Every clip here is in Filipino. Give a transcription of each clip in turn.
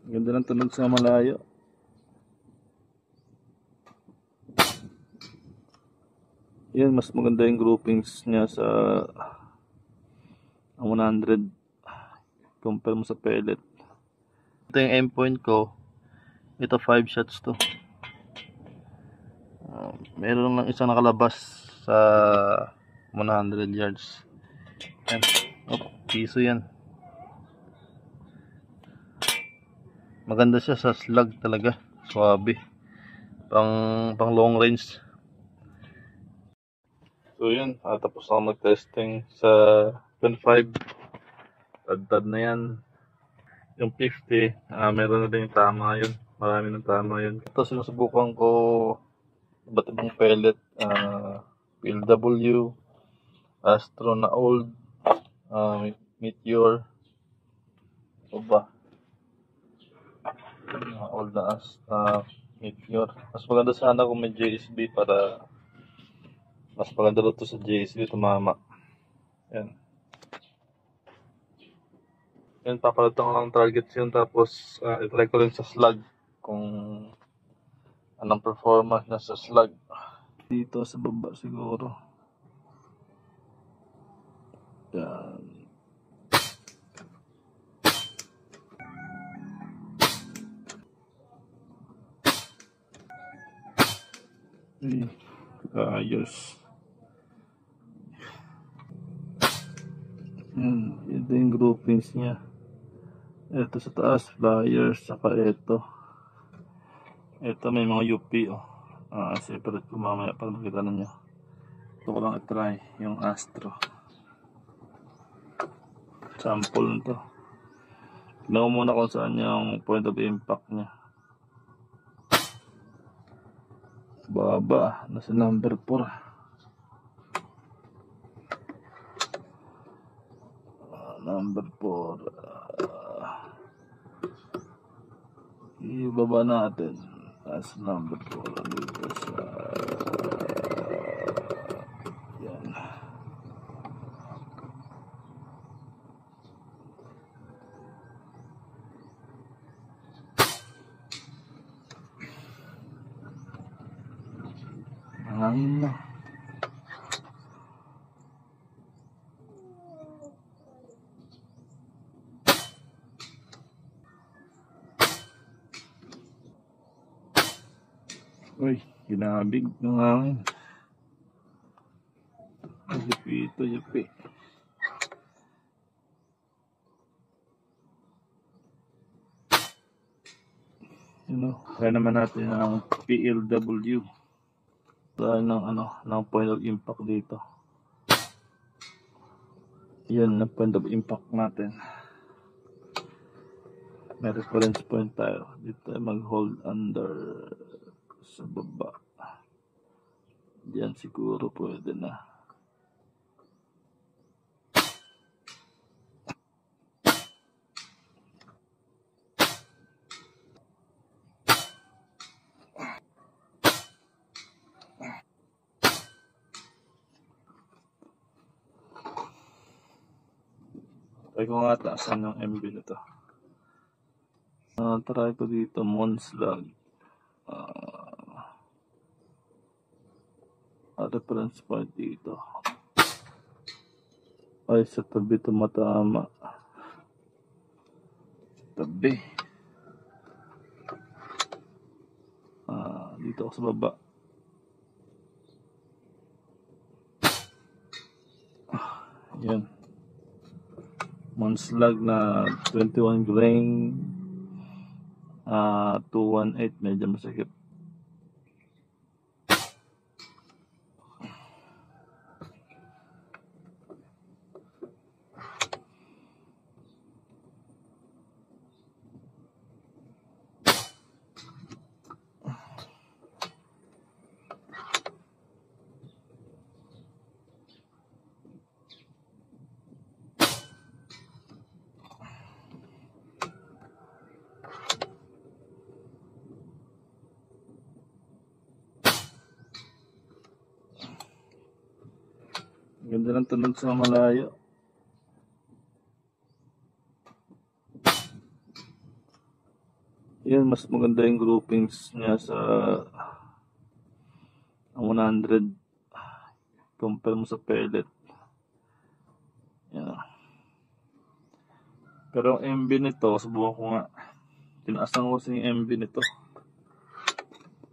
Ganda ng tunog sa malayo. Yan, mas maganda yung groupings niya sa 100 compare mo sa pellet. Ito yung aim point ko. Ito 5 shots to. Meron lang isang nakalabas sa 100 yards. Yan. Piso yan. Maganda siya sa slug talaga. Swabe. Pang long range. So yun, tapos ako mag-testing sa 25. Tad na yan. Yung 50, meron na din yung tama yun. Marami ng tama yun. Ito sinusubukan ko iba't ibang pellet. PLW, Astro na old, Meteor. Ito ba? Old na Meteor. Mas maganda sana kung may JSB para mas maganda ito sa JSB tumama. Yan. Yan, papalitan ko lang targets yun. Tapos, itry ko rin sa slug kung anong performance na sa slug. Dito sa baba siguro. Yan. Ayos. Ito yung groupings niya. Ito sa taas, flyers, saka ito. Ito may mga UP, oh. Separate ko mamaya para makita ninyo. Ito ko lang i-try, yung Astro. Sample nito. Tignan ko muna kung saan yung point of impact niya. Baba, nasa number 4. Number 4. Ibaba natin. Nasa number 4 dito sa yan. Hangin na. Uy, ginabig ng hangin. Yupi ito, yupi. Kaya naman natin ang PLW. Dahil ng point of impact dito. Yan ang point of impact natin. May reference point tayo. Dito tayo mag-hold under sa baba. Diyan siguro pwede na. Try ko nga taasan yung MB na to. Try ko dito, Monslag. Reference point dito. Ay, sa tabi tumatama. Tabi. Dito ako sa baba. Yan. Monslag na 21 grain. 218, medyo masakit. Ganda ng tunog sa malayo. Yan, mas maganda yung groupings niya sa 100 compare mo sa pellet. Yan. Pero ang MB nito, subukan ko nga. Tinaasan ko kasi yung MB nito.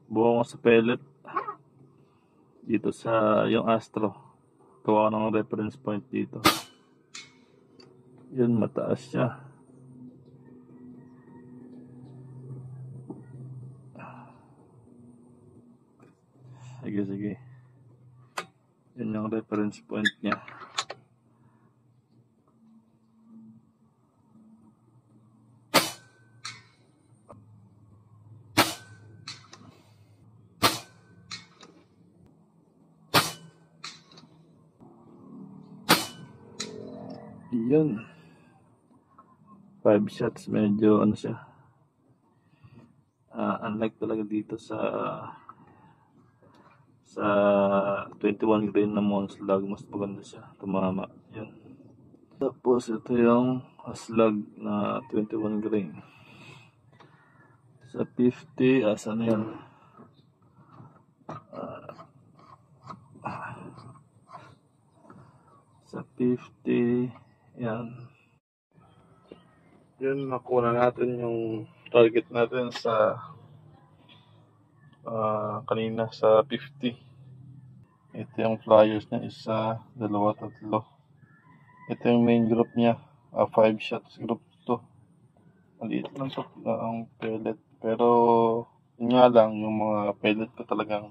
Subukan ko sa pellet. Dito sa yung Astro. Gawa ko ng reference point dito. Yun, mataas siya. Sige. Yun yung reference point niya. Yun. 5 shots, medyo ano siya. Unlike talaga dito sa 21 grain na Monslag, mas maganda siya tumama. Yun. Tapos ito yung Aslag na 21 grain. Sa 50, asa na yan? Sa 50, yan. Yun, nakuha natin yung target natin sa kanina sa 50. Ito yung flyers niya, isa, dalawa, tatlo. Ito yung main group niya, 5 shots group to. Maliit lang to ang pellet. Pero yun nga lang, yung mga pellet ko talagang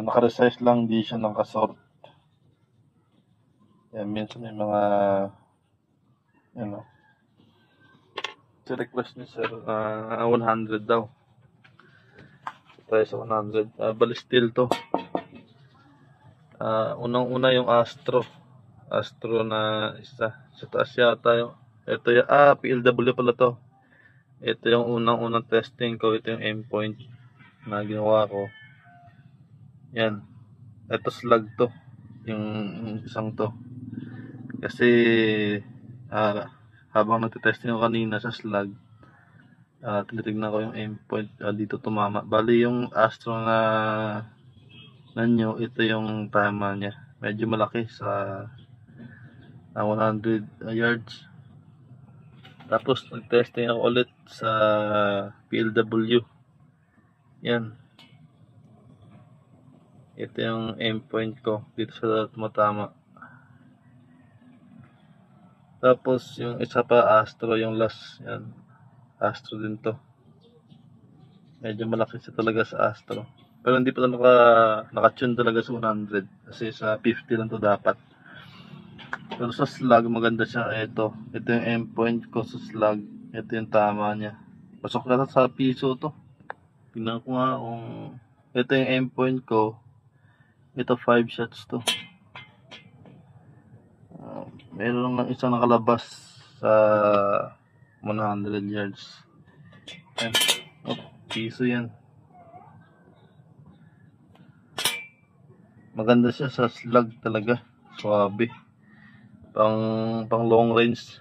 naka-resize lang, di siya nakasort. Yan, minsan may mga si request ni sir 100 daw. Try sa 100. Bali steel to. Unang-una yung Astro na isa. Sa taas yata yung ito yung PLW pala to. Ito yung unang-unang testing ko. Ito yung aim point na ginawa ko. Yan. Ito slug to. Yung isang to. Kasi habang nagtitesting ko kanina sa slug, tinitignan ko yung aim point, dito tumama. Bali yung Astro na nanyo, ito yung tama niya. Medyo malaki sa 100 yards. Tapos nag-testing ako ulit sa PLW. Yan. Ito yung aim point ko dito sa tumatama. Tapos yung isa pa Astro, yung last, yan. Astro din to. Medyo malaki siya talaga sa Astro. Pero hindi pa naka-tune talaga sa 100 kasi sa 50 lang to dapat. Pero sa slug maganda siya. Ito yung aim point ko sa slug. Ito yung tama niya. Pasok na sa piso to. Tingnan ko nga kung ito yung aim point ko. Ito 5 shots to. Meron lang isang nakalabas sa 100 yards. Ayan. Piso yan. Maganda siya sa slug talaga. Swabe. Pang long range.